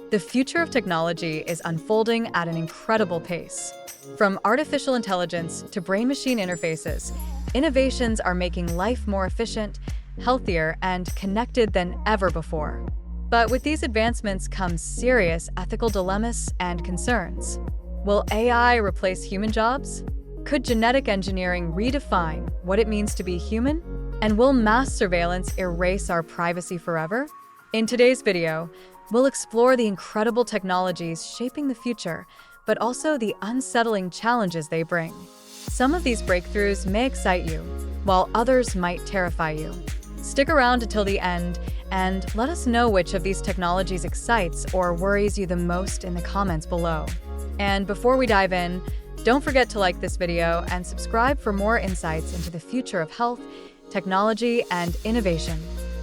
The future of technology is unfolding at an incredible pace. From artificial intelligence to brain-machine interfaces, innovations are making life more efficient, healthier, and connected than ever before. But with these advancements come serious ethical dilemmas and concerns. Will AI replace human jobs? Could genetic engineering redefine what it means to be human? And will mass surveillance erase our privacy forever? In today's video, we'll explore the incredible technologies shaping the future, but also the unsettling challenges they bring. Some of these breakthroughs may excite you, while others might terrify you. Stick around until the end and let us know which of these technologies excites or worries you the most in the comments below. And before we dive in, don't forget to like this video and subscribe for more insights into the future of health, technology, and innovation.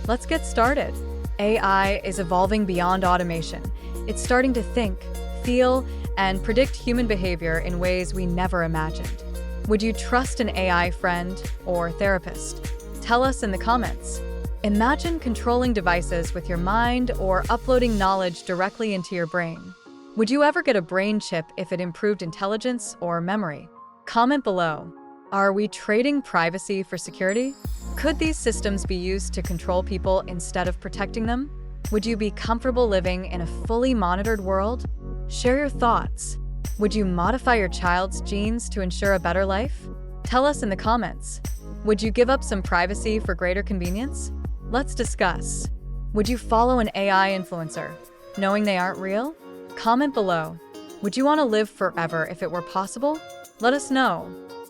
Let's get started. AI is evolving beyond automation. It's starting to think, feel, and predict human behavior in ways we never imagined. Would you trust an AI friend or therapist? Tell us in the comments. Imagine controlling devices with your mind or uploading knowledge directly into your brain. Would you ever get a brain chip if it improved intelligence or memory? Comment below. Are we trading privacy for security? Could these systems be used to control people instead of protecting them? Would you be comfortable living in a fully monitored world? Share your thoughts. Would you modify your child's genes to ensure a better life? Tell us in the comments. Would you give up some privacy for greater convenience? Let's discuss. Would you follow an AI influencer, knowing they aren't real? Comment below. Would you want to live forever if it were possible? Let us know.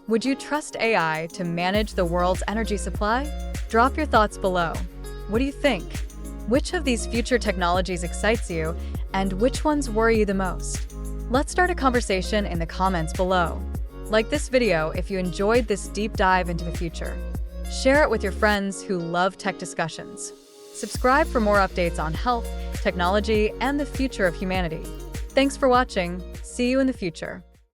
Would you trust AI to manage the world's energy supply? Drop your thoughts below. What do you think? Which of these future technologies excites you, and which ones worry you the most? Let's start a conversation in the comments below. Like this video if you enjoyed this deep dive into the future. Share it with your friends who love tech discussions. Subscribe for more updates on health, technology, and the future of humanity. Thanks for watching. See you in the future.